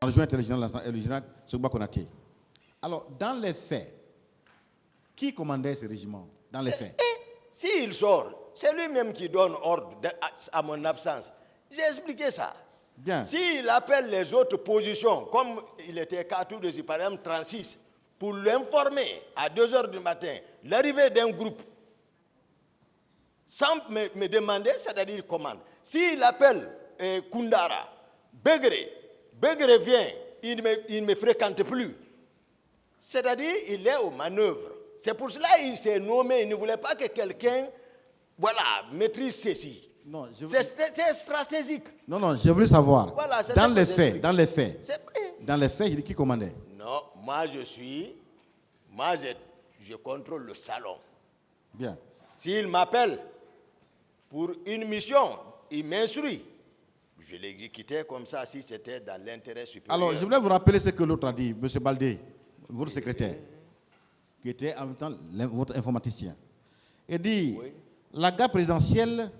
Adjoint et le général Sogba Konaté. Alors, dans les faits, qui commandait ce régiment? Dans les faits. S'il sort, c'est lui-même qui donne ordre à mon absence. J'ai expliqué ça. Bien. S'il appelle les autres positions, comme il était Katou de par exemple 36, pour l'informer à 2 h du matin, l'arrivée d'un groupe, sans me demander, c'est-à-dire il commande. S'il appelle Koundara, Begré vient, il ne me fréquente plus. C'est-à-dire il est aux manœuvres. C'est pour cela qu'il s'est nommé. Il ne voulait pas que quelqu'un maîtrise ceci. C'est stratégique. Non, je voulais savoir. Voilà, dans les faits, il dit qui commandait? Non, je contrôle le salon. Bien. S'il m'appelle pour une mission, il m'instruit. Je l'ai quitté comme ça si c'était dans l'intérêt supérieur. Alors, je voulais vous rappeler ce que l'autre a dit, M. Baldé, votre secrétaire, qui était en même temps votre informaticien. Il dit, la garde présidentielle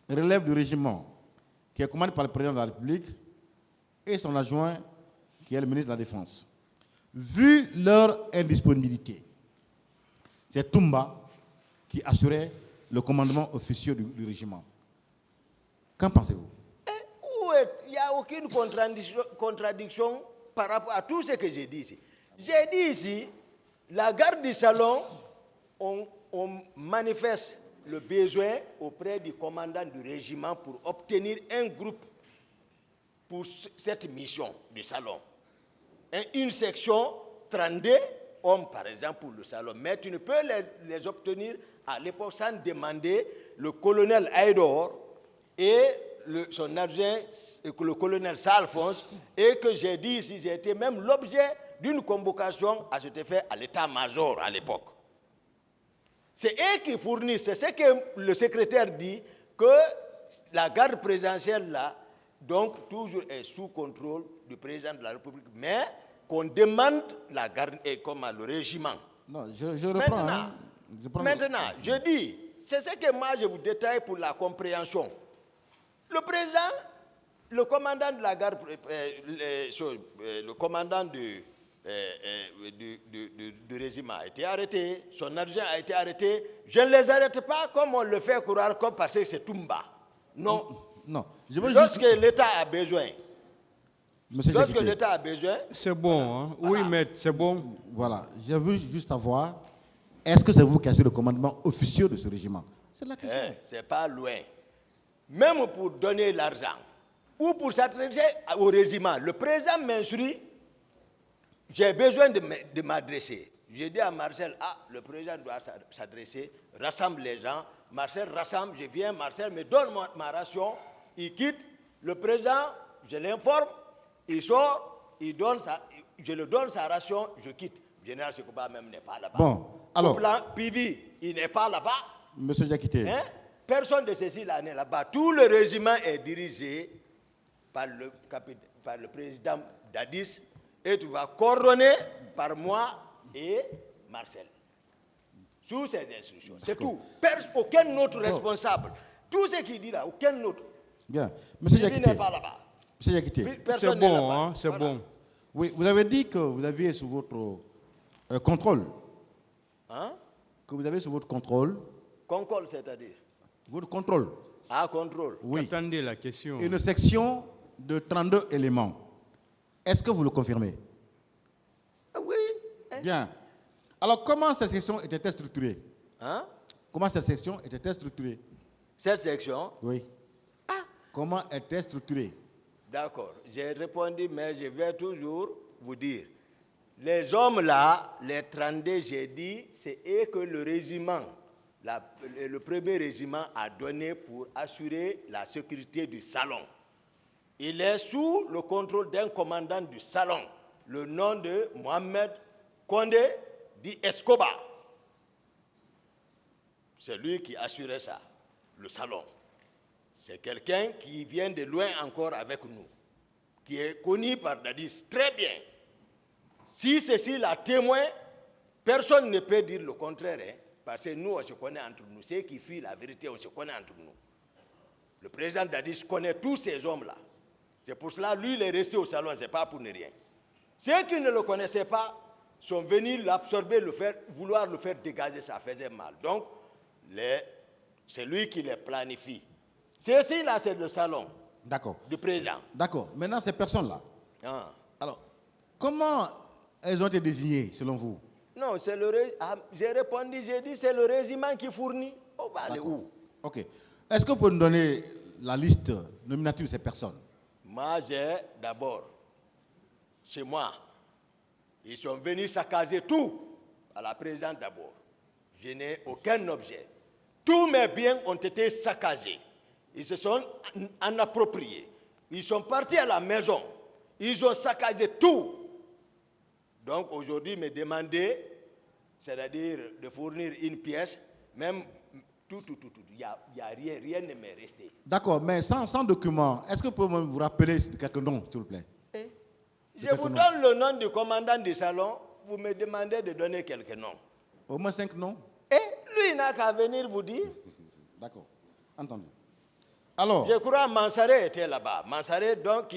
relève du régiment qui est commandé par le président de la République et son adjoint qui est le ministre de la Défense. Vu leur indisponibilité, c'est Toumba qui assurait le commandement officieux du régiment. Qu'en pensez-vous? Il n'y a aucune contradiction par rapport à tout ce que j'ai dit ici. J'ai dit ici, la garde du salon, on manifeste le besoin auprès du commandant du régiment pour obtenir un groupe pour cette mission du salon. Une section 32 hommes, par exemple, pour le salon. Mais tu ne peux les obtenir à l'époque sans demander le colonel Aïdor et son adjoint, le colonel Salphonse, et que j'ai dit ici, j'ai été même l'objet d'une convocation à cet effet à l'état-major à l'époque. C'est eux qui fournissent, c'est ce que le secrétaire dit, que la garde présidentielle là, donc toujours est sous contrôle du président de la République, mais qu'on demande la garde et comme le régiment. Non, je reprends. Maintenant, je dis, c'est ce que moi je vous détaille pour la compréhension. Le président, le commandant de la garde, le commandant du régiment a été arrêté, son adjoint a été arrêté. Je ne les arrête pas comme on le fait courir comme parce que c'est Toumba. Non. Non. Lorsque l'État a besoin. Lorsque l'État a besoin. C'est bon, hein? Oui, mais c'est bon. Voilà. Je veux juste savoir, est-ce que c'est vous qui assurez le commandement officieux de ce régiment? C'est la question. C'est pas loin. Même pour donner l'argent ou pour s'adresser au régiment, le président m'instruit, j'ai besoin de m'adresser. J'ai dit à Marcel, le président doit s'adresser, rassemble les gens. Marcel rassemble, je viens, Marcel me donne ma ration, il quitte. Le président, je l'informe, il sort, je lui donne sa ration, je quitte. Le général Sekouba même n'est pas là-bas. Bon, alors. Au plan Pivi, il n'est pas là-bas. Monsieur Diakité. Personne de ceci là n'est là-bas. Tout le régiment est dirigé par le président Dadis et tu vas coordonner par moi et Marcel. Sous ces instructions. C'est tout. Aucun autre responsable. Tout ce qu'il dit là, aucun autre. Bien. Monsieur Diakité. n'est pas là-bas. Monsieur Diakité. C'est bon, hein? C'est bon. Oui, vous avez dit que vous aviez sous votre contrôle. Hein? Que vous avez sous votre contrôle. Contrôle, c'est-à-dire? Votre contrôle. Contrôle. Oui. Attendez la question. Une section de 32 éléments. Est-ce que vous le confirmez? Oui. Bien. Alors, comment cette section était-elle structurée? Comment cette section était-elle structurée? Cette section? Oui. Comment était structurée? D'accord. J'ai répondu, mais je vais toujours vous dire. Les hommes là, les 32, j'ai dit, c'est eux que le régiment, le premier régiment a donné pour assurer la sécurité du salon. Il est sous le contrôle d'un commandant du salon, le nom de Mohamed Kondé dit Escobar. C'est lui qui assurait ça, le salon. C'est quelqu'un qui vient de loin encore avec nous, qui est connu par Dadis très bien. Si ceci la témoin, personne ne peut dire le contraire, parce que nous, on se connaît entre nous. Ceux qui fuient la vérité, on se connaît entre nous. Le président Dadis connaît tous ces hommes-là. C'est pour cela, lui, il est resté au salon, ce n'est pas pour ne rien. Ceux qui ne le connaissaient pas sont venus l'absorber, vouloir le faire dégager, ça faisait mal. Donc, c'est lui qui les planifie. Ceci, là, c'est le salon du président. D'accord. Maintenant, ces personnes-là, alors, comment elles ont été désignées, selon vous? Non, c'est j'ai répondu, j'ai dit, c'est le régiment qui fournit. On va aller où? Ok. Est-ce que vous pouvez nous donner la liste nominative de ces personnes? Moi, j'ai d'abord, chez moi, ils sont venus saccager tout à la présidente d'abord. Je n'ai aucun objet. Tous mes biens ont été saccagés. Ils se sont en appropriés. Ils sont partis à la maison. Ils ont saccagé tout. Donc aujourd'hui, me demander, c'est-à-dire de fournir une pièce, même tout. Il n'y a rien ne m'est resté. D'accord, mais sans document, est-ce que vous pouvez vous rappeler de quelques noms, s'il vous plaît? Je vous donne le nom du commandant du salon, vous me demandez de donner quelques noms. Au moins 5 noms? Lui, il n'a qu'à venir vous dire. D'accord, entendu. Alors, je crois que Mansaré était là-bas. Mansaré, donc,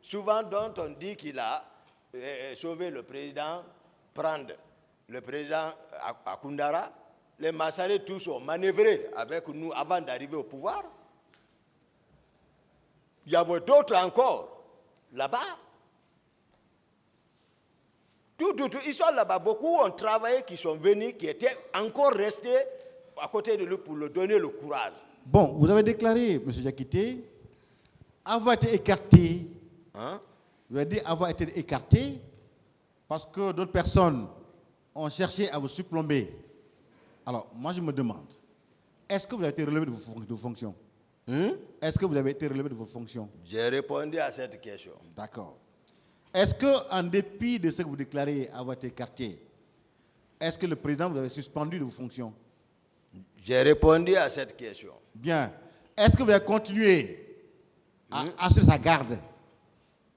souvent dont on dit qu'il a sauvé le président, prendre le président à Koundara. Les Mansaré tous ont manœuvré avec nous avant d'arriver au pouvoir. Il y avait d'autres encore là-bas. Ils sont là-bas. Beaucoup ont travaillé, qui sont venus, qui étaient encore restés à côté de lui pour lui donner le courage. Bon, vous avez déclaré, M. Diakité, avoir été écarté. Vous avez dit avoir été écarté parce que d'autres personnes ont cherché à vous surplomber. Alors, moi, je me demande, est-ce que vous avez été relevé de vos fonctions? Est-ce que vous avez été relevé de vos fonctions? J'ai répondu à cette question. D'accord. Est-ce qu'en dépit de ce que vous déclarez avoir été écarté, est-ce que le président vous avait suspendu de vos fonctions? J'ai répondu à cette question. Bien. Est-ce que vous avez continué à assurer sa garde?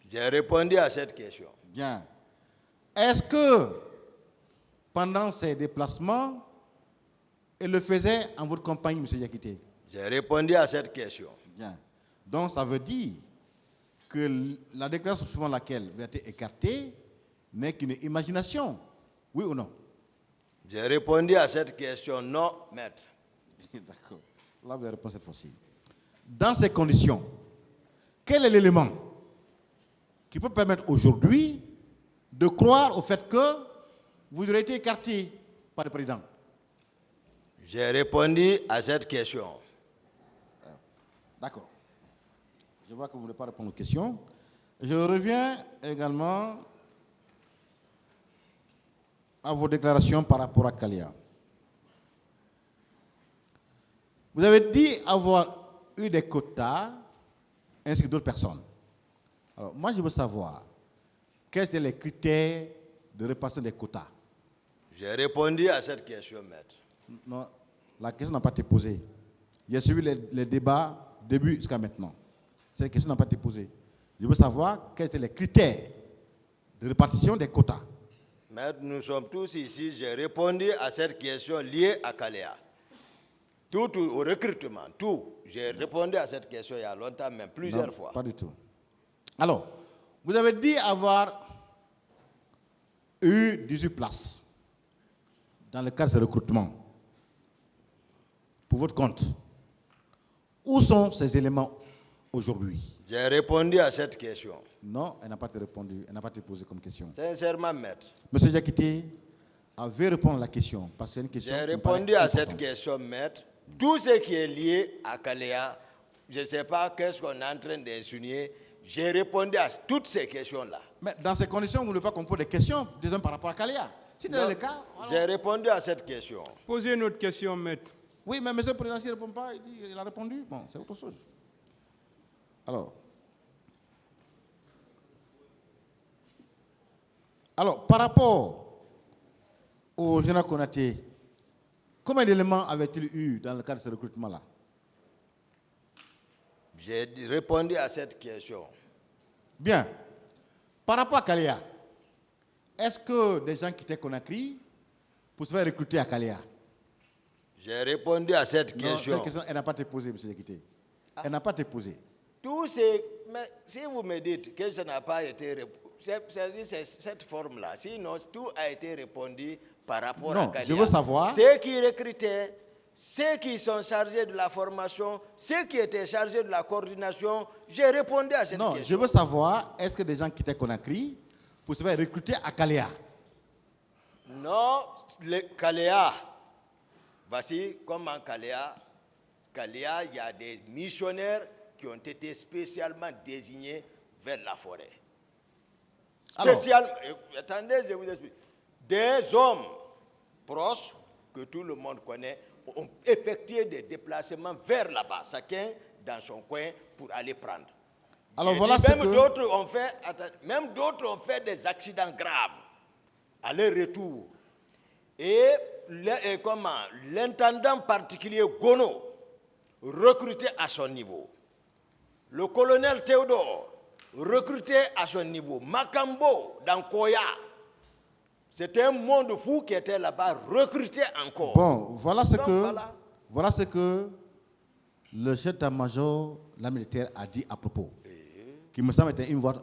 J'ai répondu à cette question. Bien. Est-ce que pendant ces déplacements, il le faisait en votre compagnie, M. Diakité? J'ai répondu à cette question. Bien. Donc ça veut dire que la déclaration suivant laquelle vous avez été écarté n'est qu'une imagination. Oui ou non? J'ai répondu à cette question, non, maître. D'accord. Là, vous avez répondu cette fois-ci. Dans ces conditions, quel est l'élément qui peut permettre aujourd'hui de croire au fait que vous aurez été écarté par le président? J'ai répondu à cette question. D'accord. Je vois que vous ne voulez pas répondre aux questions. Je reviens également à vos déclarations par rapport à Kalia. Vous avez dit avoir eu des quotas ainsi que d'autres personnes. Alors, moi, je veux savoir quels étaient les critères de répartition des quotas. J'ai répondu à cette question, maître. Non, la question n'a pas été posée. J'ai suivi les débats début jusqu'à maintenant. Cette question n'a pas été posée. Je veux savoir quels étaient les critères de répartition des quotas. Maître, nous sommes tous ici. J'ai répondu à cette question liée à Kaléa. Tout au recrutement, tout. J'ai répondu à cette question il y a longtemps, même plusieurs fois. Pas du tout. Alors, vous avez dit avoir eu 18 places dans le cadre de ce recrutement pour votre compte. Où sont ces éléments aujourd'hui? J'ai répondu à cette question. Non, elle n'a pas été répondue, elle n'a pas été posée comme question. Sincèrement, maître. Monsieur Diakité, avait répondu à la question, parce que c'est une question. J'ai répondu à cette question, maître. Tout ce qui est lié à Kaléa, je ne sais pas qu'est-ce qu'on est en train d'insinuer. J'ai répondu à toutes ces questions-là. Mais dans ces conditions, vous ne voulez pas qu'on pose des questions, disons par rapport à Kaléa. Si c'est le cas. Alors... J'ai répondu à cette question. Posez une autre question, maître. Oui, mais monsieur le président, s'il ne répond pas, il a répondu. Bon, c'est autre chose. Alors, par rapport au général Konaté, combien d'éléments avait-il eu dans le cadre de ce recrutement-là? J'ai répondu à cette question. Bien. Par rapport à Kaléa, est-ce que des gens qui étaient Conakry pour se faire recruter à Kaléa? J'ai répondu à cette question. Non, cette question, elle n'a pas été posée, M. Diakité. Elle n'a pas été posée. Tout c'est... Mais si vous me dites que ça n'a pas été... C'est cette forme-là. Sinon, tout a été répondu par rapport à Kalia. Je veux savoir... Ceux qui recrutaient, ceux qui sont chargés de la formation, ceux qui étaient chargés de la coordination, j'ai répondu à cette question. Non, je veux savoir, est-ce que des gens quittaient Conakry pour se faire recruter à Kaléa? Non, le Kaléa, voici comment Kaléa, il y a des missionnaires qui ont été spécialement désignés vers la forêt. Spécialement, attendez, je vous explique. Des hommes proches, que tout le monde connaît, ont effectué des déplacements vers là-bas, chacun dans son coin pour aller prendre. Alors voilà ce même que... d'autres ont fait des accidents graves à leur retour. Et l'intendant particulier Gono, recruté à son niveau. Le colonel Théodore, recruté à son niveau. Makambo, dans Koya. C'était un monde fou qui était là-bas, recruté encore. Bon, voilà ce que... Voilà. Voilà ce que le chef d'état-major, la militaire, a dit à propos. Qui me semble être une voix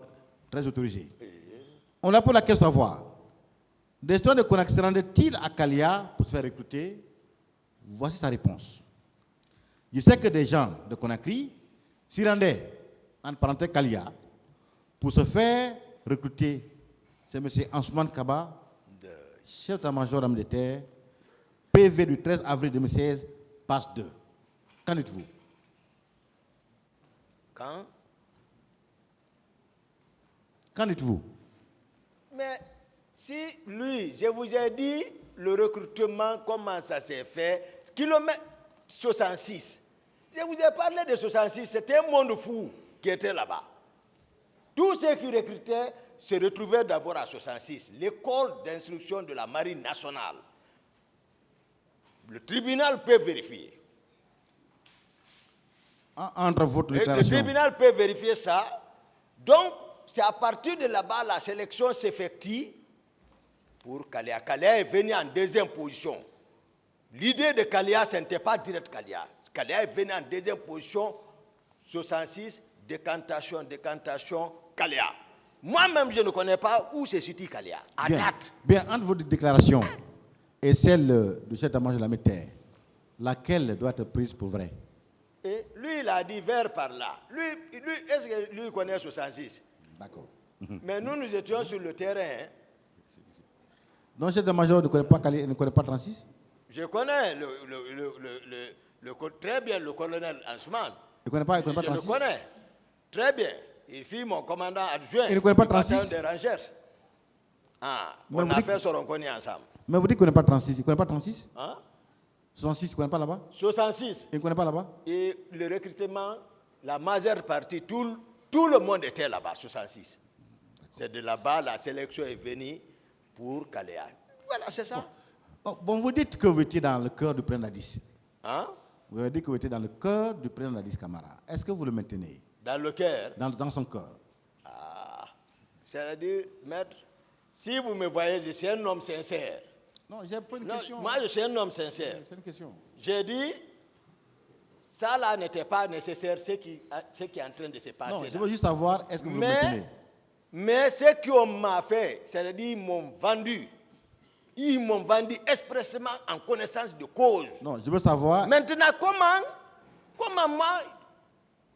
très autorisée. On a pour laquelle savoir. Des gens de Conakry se rendaient-ils à Kalia pour se faire recruter? Voici sa réponse. Je sais que des gens de Conakry s'y rendaient, en parenthèse Kalia, pour se faire recruter. C'est M. Ansoumane Kaba, chef d'état-major militaire, PV du 13 avril 2016, page 2. Qu'en dites-vous? Qu'en dites-vous? Mais si lui, je vous ai dit le recrutement, comment ça s'est fait, kilomètre 66. Je vous ai parlé de 66, c'était un monde fou qui était là-bas. Tous ceux qui recrutaient se retrouvaient d'abord à 66, l'école d'instruction de la Marine nationale. Le tribunal peut vérifier. Entre votre Le déclaration. tribunal peut vérifier ça. Donc, c'est à partir de là-bas, la sélection s'effectue pour Kalia. Kalia est venu en deuxième position. L'idée de Kalia, ce n'était pas direct Kalia. Kalia est venu en deuxième position, 66, décantation, Kalia. Moi-même, je ne connais pas où se situe Kalia, à date. Bien, entre votre déclaration et celle du chef d'état-major de la militaire, laquelle doit être prise pour vrai? Et lui, il a dit vers par là. Lui est-ce que lui connaît 66? D'accord. Mais nous étions sur le terrain. Hein. Non, le chef d'état-major ne connaît pas 36? Je connais très bien le colonel Ansoumane. Il ne connaît pas 36? Je le connais très bien. Il fut mon commandant adjoint. Il ne connaît pas 36? Des rangers. Ah, on a fait Soronconi ensemble. Mais vous dites qu'il ne connaît pas 36. Il ne connaît pas 36? Hein? 66, il ne connaît pas là-bas? 66. Il ne connaît pas là-bas? Et le recrutement, la majeure partie, tout le monde était là-bas, 66. C'est de là-bas, la sélection est venue pour Kaléa. Voilà, c'est ça. Bon, vous dites que vous étiez dans le cœur du président Dadis. Hein? Vous avez dit que vous étiez dans le cœur du président Dadis Camara. Est-ce que vous le maintenez? Dans le cœur? Dans son cœur. Ah, c'est-à-dire, maître, si vous me voyez, je suis un homme sincère. Non, j'ai pas une question. Moi, je suis un homme sincère. C'est une question. J'ai dit, ça là n'était pas nécessaire, ce qui est en train de se passer. Non, là. je veux juste savoir, est-ce que vous le maintenez? Mais ce qu'on m'a fait, c'est-à-dire ils m'ont vendu. Ils m'ont vendu expressément en connaissance de cause. Non, je veux savoir... Maintenant, comment moi,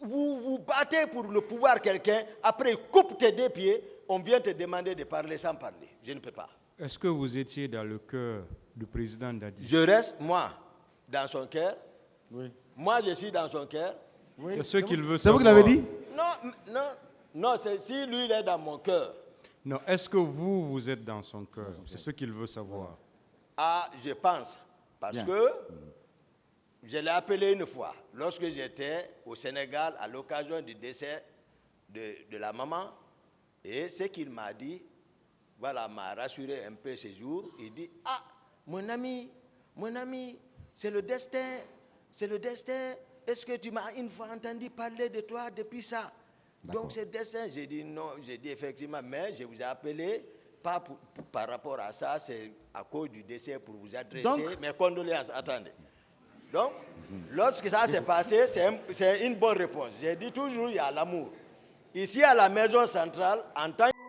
vous battez pour le pouvoir quelqu'un, après il coupe tes deux pieds, on vient te demander de parler sans parler. Je ne peux pas. Est-ce que vous étiez dans le cœur du président Dadis? Je reste, moi, dans son cœur. Oui. Moi, je suis dans son cœur. Oui. C'est ce qu'il veut C'est vous savoir. qui l'avez dit? Non, c'est si lui, il est dans mon cœur. Non, est-ce que vous êtes dans son cœur? C'est ce qu'il veut savoir. Ah, je pense. Parce Bien. que je l'ai appelé une fois, lorsque j'étais au Sénégal, à l'occasion du décès de la maman. Et ce qu'il m'a dit, voilà, m'a rassuré un peu ce jour. Il dit, ah, mon ami, c'est le destin. Est-ce que tu m'as une fois entendu parler de toi depuis ça? Donc c'est le destin. J'ai dit non, j'ai dit effectivement, mais je vous ai appelé, pas par rapport à ça, c'est à cause du décès pour vous adresser mes condoléances. Attendez. Donc, lorsque ça s'est passé, c'est une bonne réponse. J'ai dit toujours, il y a l'amour. Ici, à la maison centrale, en tant que